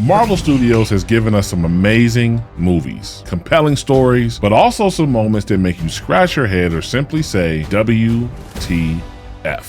Marvel Studios has given us some amazing movies, compelling stories, but also some moments that make you scratch your head or simply say, WTF.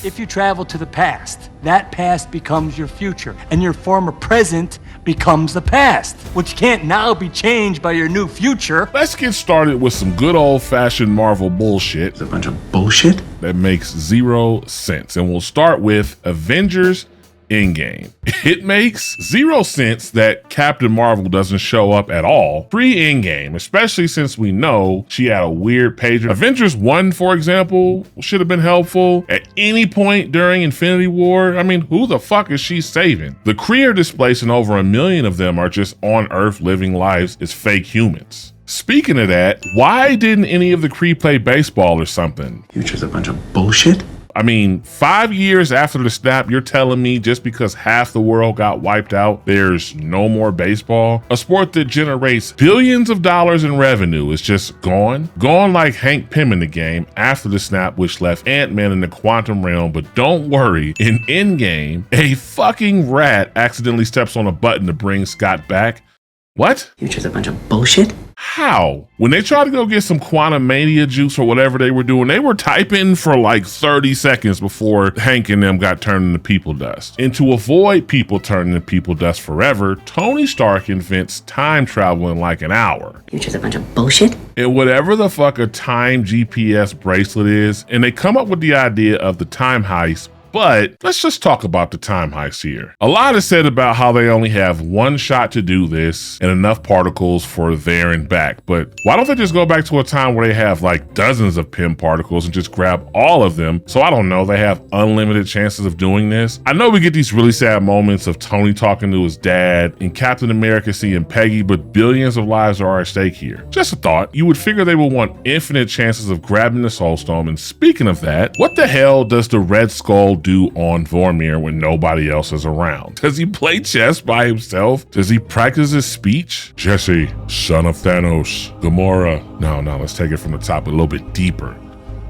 If you travel to the past, that past becomes your future, and your former present becomes the past, which can't now be changed by your new future. Let's get started with some good old-fashioned Marvel bullshit. It's a bunch of bullshit that makes zero sense. And we'll start with Avengers Endgame. It makes zero sense that Captain Marvel doesn't show up at all pre-Endgame, especially since we know she had a weird pager. Avengers 1, for example, should have been helpful at any point during Infinity War. I mean, who the fuck is she saving? The Kree are displaced and over 1 million of them are just on Earth living lives as fake humans. Speaking of that, why didn't any of the Kree play baseball or something? Future's a bunch of bullshit. I mean, 5 years after the snap, you're telling me just because half the world got wiped out, there's no more baseball? A sport that generates billions of dollars in revenue is just gone? Gone like Hank Pym in the game after the snap, which left Ant-Man in the quantum realm. But don't worry, in Endgame, a fucking rat accidentally steps on a button to bring Scott back. What? Future's a bunch of bullshit. How? When they tried to go get some quantum mania juice or whatever they were doing, they were typing for like 30 seconds before Hank and them got turned into people dust. And to avoid people turning into people dust forever, Tony Stark invents time travel in like an hour. Future's a bunch of bullshit. And whatever the fuck a time GPS bracelet is, and they come up with the idea of the time heist. But let's just talk about the time heist here. A lot is said about how they only have one shot to do this and enough particles for there and back. But why don't they just go back to a time where they have like dozens of Pym particles and just grab all of them? So I don't know, they have unlimited chances of doing this. I know we get these really sad moments of Tony talking to his dad and Captain America seeing Peggy, but billions of lives are at stake here. Just a thought. You would figure they would want infinite chances of grabbing the Soul Stone. And speaking of that, what the hell does the Red Skull do on Vormir when nobody else is around? Does he play chess by himself? Does he practice his speech? Jesse, son of Thanos, Gamora. No, let's take it from the top a little bit deeper.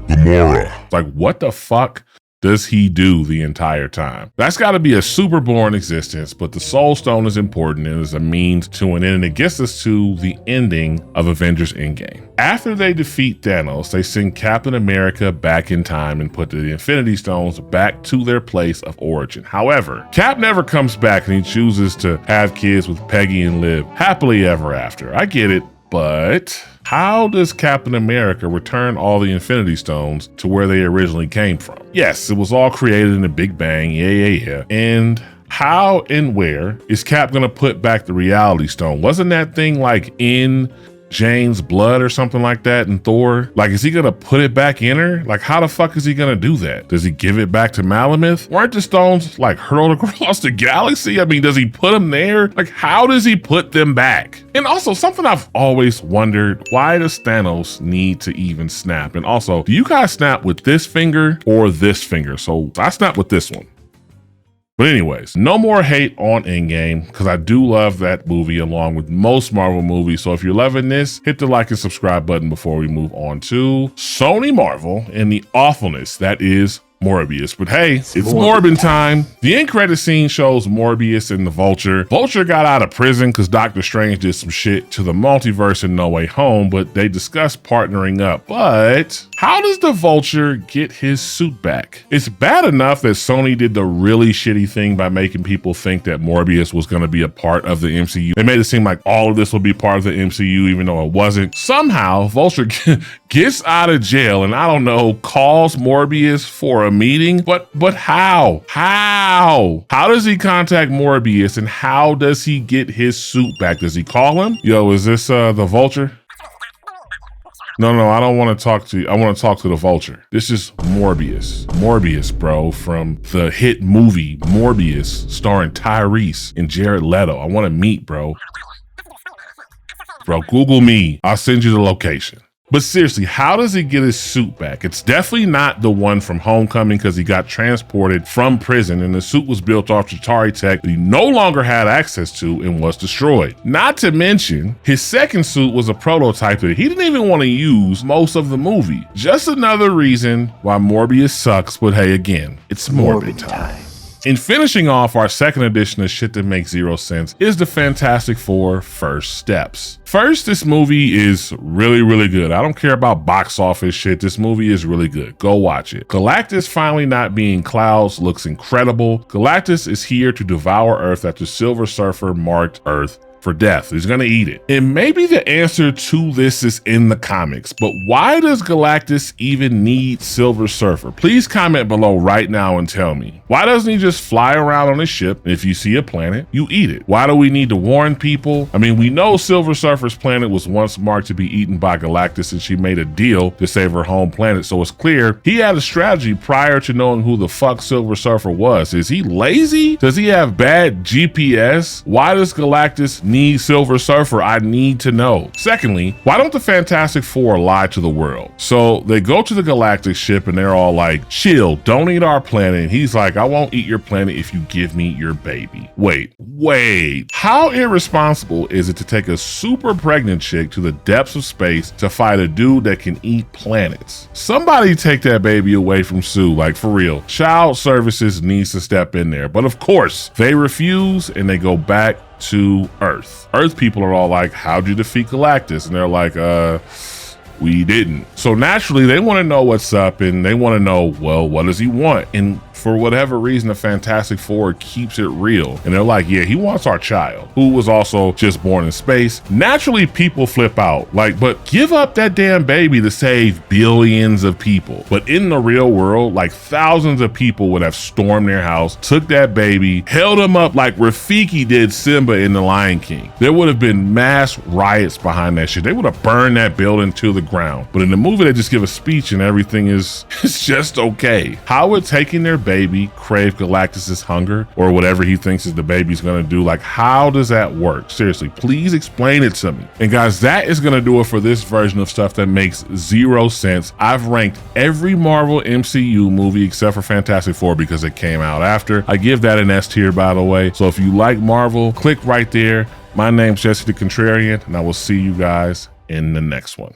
Gamora. Like, what the fuck does he do the entire time? That's got to be a super boring existence, but the Soul Stone is important and is a means to an end, and it gets us to the ending of Avengers Endgame. After they defeat Thanos, they send Captain America back in time and put the Infinity Stones back to their place of origin. However, Cap never comes back and he chooses to have kids with Peggy and live happily ever after. I get it, but how does Captain America return all the Infinity Stones to where they originally came from? Yes, it was all created in the Big Bang, yeah. And how and where is Cap gonna put back the Reality Stone? Wasn't that thing like in Jane's blood or something like that in Thor? Like, is he gonna put it back in her? Like, how the fuck is he gonna do that? Does he give it back to Malamith? Weren't the stones like hurled across the galaxy? I mean, does he put them there? Like, how does he put them back? And also, something I've always wondered, why does Thanos need to even snap? And also, do you guys snap with this finger or this finger? So I snap with this one. But anyways, no more hate on Endgame, because I do love that movie along with most Marvel movies. So if you're loving this, hit the like and subscribe button before we move on to Sony Marvel and the awfulness that is Morbius. But hey, it's Morbin time. The end credit scene shows Morbius and the Vulture. Vulture got out of prison because Doctor Strange did some shit to the multiverse in No Way Home, but they discussed partnering up. But how does the Vulture get his suit back? It's bad enough that Sony did the really shitty thing by making people think that Morbius was going to be a part of the MCU. They made it seem like all of this would be part of the MCU, even though it wasn't. Somehow, Vulture gets out of jail and, I don't know, calls Morbius for a meeting, but how does he contact Morbius and how does he get his suit back? Does he call him? Yo, is this the Vulture? No, I don't want to talk to you. I want to talk to the Vulture. This is Morbius, bro, from the hit movie Morbius starring Tyrese and Jared Leto. I want to meet, bro. Google me. I'll send you the location. But seriously, how does he get his suit back? It's definitely not the one from Homecoming because he got transported from prison and the suit was built off Chitauri tech that he no longer had access to and was destroyed. Not to mention, his second suit was a prototype that he didn't even want to use most of the movie. Just another reason why Morbius sucks, but hey, again, it's Morbid time. And finishing off our second edition of shit that makes zero sense is the Fantastic Four First Steps. First, this movie is really, really good. I don't care about box office shit. This movie is really good. Go watch it. Galactus finally not being clouds looks incredible. Galactus is here to devour Earth after Silver Surfer marked Earth for death. He's gonna eat it. And maybe the answer to this is in the comics, but why does Galactus even need Silver Surfer? Please comment below right now and tell me. Why doesn't he just fly around on his ship, and if you see a planet, you eat it? Why do we need to warn people? I mean, we know Silver Surfer's planet was once marked to be eaten by Galactus, and she made a deal to save her home planet, so it's clear he had a strategy prior to knowing who the fuck Silver Surfer was. Is he lazy? Does he have bad GPS? Why does Galactus need Silver Surfer? I need to know. Secondly, why don't the Fantastic Four lie to the world? So they go to the Galactic ship and they're all like, chill, don't eat our planet. And he's like, I won't eat your planet if you give me your baby. Wait, how irresponsible is it to take a super pregnant chick to the depths of space to fight a dude that can eat planets? Somebody take that baby away from Sue, like for real. Child Services needs to step in there. But of course, they refuse and they go back to Earth. Earth people are all like, how'd you defeat Galactus? And they're like, we didn't. So naturally, they want to know what's up and they want to know, well, what does he want? And for whatever reason, the Fantastic Four keeps it real. And they're like, yeah, he wants our child, who was also just born in space. Naturally, people flip out, like, but give up that damn baby to save billions of people. But in the real world, like thousands of people would have stormed their house, took that baby, held him up like Rafiki did Simba in The Lion King. There would have been mass riots behind that shit. They would have burned that building to the ground. But in the movie, they just give a speech and everything is it's just okay. How would taking their baby crave Galactus's hunger or whatever he thinks is the baby's gonna do? Like, how does that work? Seriously, please explain it to me. And guys, that is gonna do it for this version of stuff that makes zero sense. I've ranked every Marvel MCU movie except for Fantastic Four because it came out after. I give that an S tier, by the way. So if you like Marvel, click right there. My name's Jesse the Contrarian, and I will see you guys in the next one.